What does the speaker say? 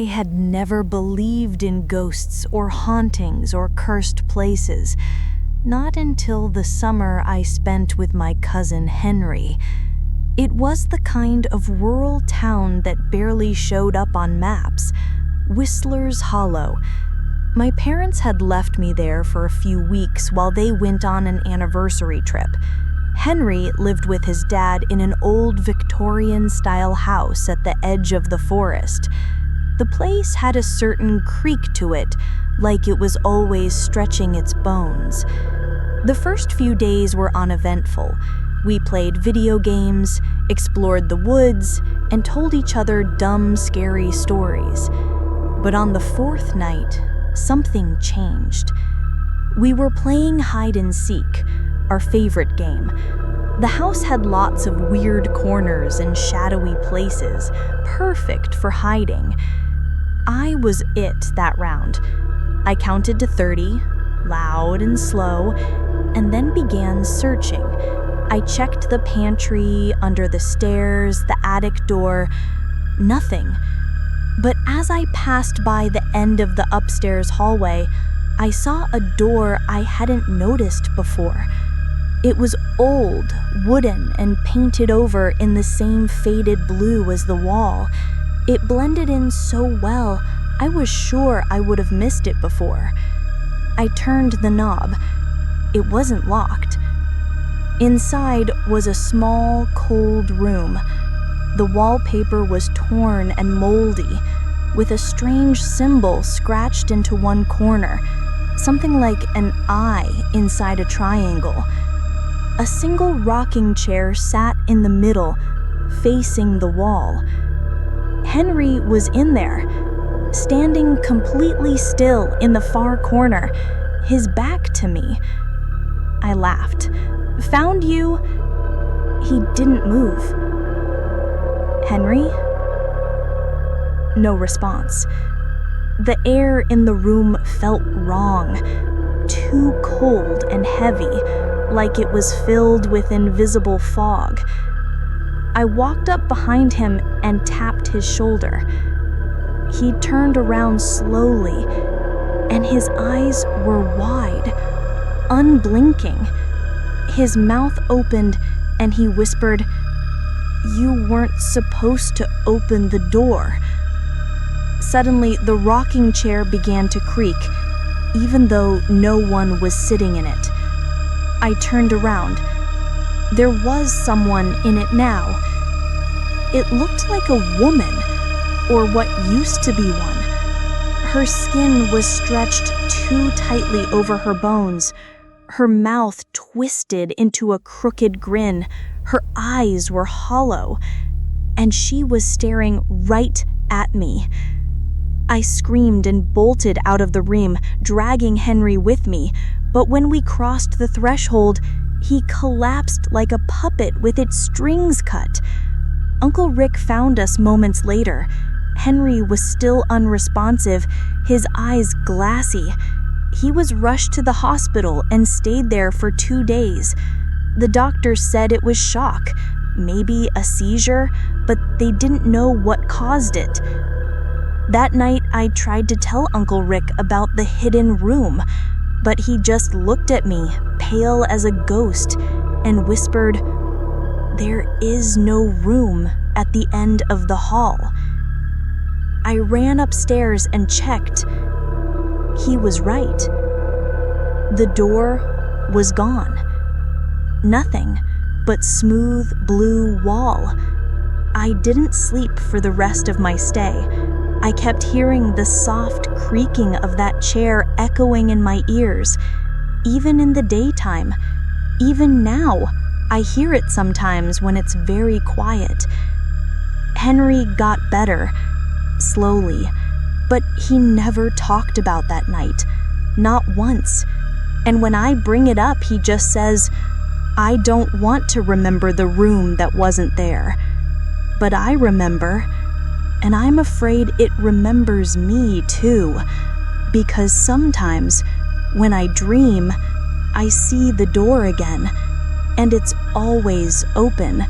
had never believed in ghosts or hauntings or cursed places, not until the summer I spent with my cousin Henry. It was the kind of rural town that barely showed up on maps, Whistler's Hollow. My parents had left me there for a few weeks while they went on an anniversary trip. Henry lived with his dad in an old Victorian-style house at the edge of the forest. The place had a certain creak to it, like it was always stretching its bones. The first few days were uneventful. We played video games, explored the woods, and told each other dumb, scary stories. But on the fourth night, something changed. We were playing hide and seek, our favorite game. The house had lots of weird corners and shadowy places, perfect for hiding. I was it that round. I counted to 30, loud and slow, and then began searching. I checked the pantry, under the stairs, the attic door. Nothing. But as I passed by the end of the upstairs hallway, I saw a door I hadn't noticed before. It was old, wooden, and painted over in the same faded blue as the wall. It blended in so well, I was sure I would have missed it before. I turned the knob. It wasn't locked. Inside was a small, cold room. The wallpaper was torn and moldy, with a strange symbol scratched into one corner, something like an eye inside a triangle. A single rocking chair sat in the middle, facing the wall. Henry was in there, standing completely still in the far corner, his back to me. I laughed. "Found you." He didn't move. "Henry?" No response. The air in the room felt wrong, too cold and heavy, like it was filled with invisible fog. I walked up behind him and tapped his shoulder. He turned around slowly, and his eyes were wide, unblinking. His mouth opened, and he whispered, "You weren't supposed to open the door." Suddenly, the rocking chair began to creak, even though no one was sitting in it. I turned around. There was someone in it now. It looked like a woman, or what used to be one. Her skin was stretched too tightly over her bones, her mouth twisted into a crooked grin, her eyes were hollow, and she was staring right at me. I screamed and bolted out of the room, dragging Henry with me, but when we crossed the threshold, he collapsed like a puppet with its strings cut. Uncle Rick found us moments later. Henry was still unresponsive, his eyes glassy. He was rushed to the hospital and stayed there for 2 days. The doctors said it was shock, maybe a seizure, but they didn't know what caused it. That night, I tried to tell Uncle Rick about the hidden room, but he just looked at me, pale as a ghost, and whispered, "There is no room at the end of the hall." I ran upstairs and checked. He was right. The door was gone. Nothing but smooth blue wall. I didn't sleep for the rest of my stay. I kept hearing the soft creaking of that chair echoing in my ears, even in the daytime. Even now, I hear it sometimes when it's very quiet. Henry got better, slowly, but he never talked about that night, not once. And when I bring it up, he just says, "I don't want to remember the room that wasn't there." But I remember, and I'm afraid it remembers me too, because sometimes when I dream, I see the door again, and it's always open.